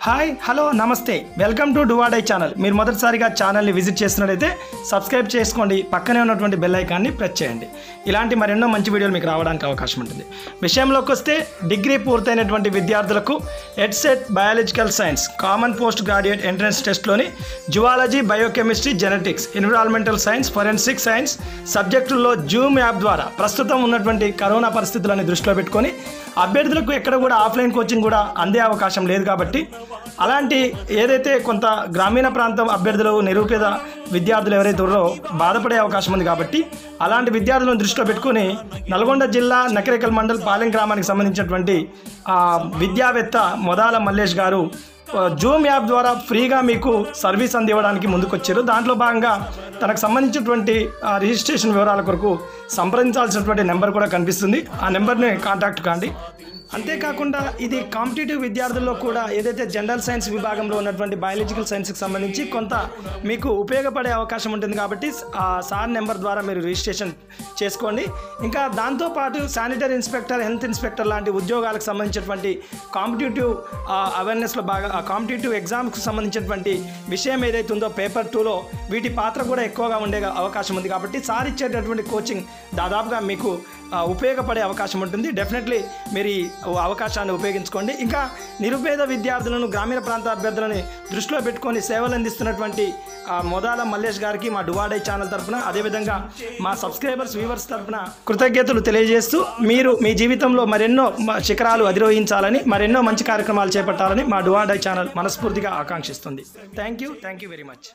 Hi hello నమస్తే welcome to డువాడై channel. మీరు మొదటిసారిగా ఛానల్ని విజిట్ చేస్తున్నట్లయితే సబ్స్క్రైబ్ చేసుకోండి, పక్కనే ఉన్నటువంటి బెల్ ఐకాన్ని ప్రెస్ చేయండి. ఇలాంటి మరెన్నో మంచి వీడియోలు మీకు రావడానికి అవకాశం ఉంటుంది. విషయంలోకి వస్తే డిగ్రీ పూర్తయినటువంటి విద్యార్థులకు EdCET biological science common post graduate entrance టెస్ట్లోని zoology, biochemistry, genetics, environmental science, forensic science సబ్జెక్టుల్లో జూమ్ యాప్ ద్వారా ప్రస్తుతం ఉన్నటువంటి కరోనా పరిస్థితులను దృష్టిలో పెట్టుకొని అభ్యర్థులకు ఎక్కడ కూడా ఆఫ్లైన్ కోచింగ్ కూడా అందే అవకాశం లేదు. కాబట్టి అలాంటి ఏదైతే కొంత గ్రామీణ ప్రాంతం అభ్యర్థులు, నిరుపేద విద్యార్థులు ఎవరైతే ఉన్నారో బాధపడే అవకాశం ఉంది. కాబట్టి అలాంటి విద్యార్థులను దృష్టిలో పెట్టుకుని నల్గొండ జిల్లా నకరేకల్ మండల్ పాలెం గ్రామానికి సంబంధించినటువంటి విద్యావేత్త మొదాల మల్లేష్ గారు జూమ్ యాప్ ద్వారా ఫ్రీగా మీకు సర్వీస్ అందివ్వడానికి ముందుకొచ్చారు. దాంట్లో భాగంగా తనకు సంబంధించినటువంటి రిజిస్ట్రేషన్ వివరాల కొరకు సంప్రదించాల్సినటువంటి నెంబర్ కూడా కనిపిస్తుంది. ఆ నెంబర్ని కాంటాక్ట్ కాండి. అంతేకాకుండా ఇది కాంపిటేటివ్ విద్యార్థుల్లో కూడా ఏదైతే జనరల్ సైన్స్ విభాగంలో ఉన్నటువంటి బయాలజికల్ సైన్స్కి సంబంధించి కొంత మీకు ఉపయోగపడే అవకాశం ఉంటుంది. కాబట్టి ఆ సార్ నెంబర్ ద్వారా మీరు రిజిస్ట్రేషన్ చేసుకోండి. ఇంకా దాంతోపాటు శానిటరీ ఇన్స్పెక్టర్, హెల్త్ ఇన్స్పెక్టర్ లాంటి ఉద్యోగాలకు సంబంధించినటువంటి కాంపిటేటివ్ అవేర్నెస్లో బాగా కాంపిటేటివ్ ఎగ్జామ్స్కి సంబంధించినటువంటి విషయం ఏదైతే ఉందో పేపర్ 2లో వీటి పాత్ర కూడా ఎక్కువగా ఉండే అవకాశం ఉంది. కాబట్టి సార్ ఇచ్చేటటువంటి కోచింగ్ దాదాపుగా మీకు ఉపయోగపడే అవకాశం ఉంటుంది. డెఫినెట్లీ మీరు ఈ అవకాశాన్ని ఉపయోగించుకోండి. ఇంకా నిరుపేద విద్యార్థులను, గ్రామీణ ప్రాంత అభ్యర్థులని దృష్టిలో పెట్టుకొని సేవలు అందిస్తున్నటువంటి మొదాల మల్లేష్ గారికి మా డువాడై ఛానల్ తరఫున, అదేవిధంగా మా సబ్స్క్రైబర్స్, వ్యూవర్స్ తరఫున కృతజ్ఞతలు తెలియజేస్తూ మీరు మీ జీవితంలో మరెన్నో శిఖరాలు అధిరోహించాలని, మరెన్నో మంచి కార్యక్రమాలు చేపట్టాలని మా డువాడై ఛానల్ మనస్ఫూర్తిగా ఆకాంక్షిస్తుంది. Thank you very much.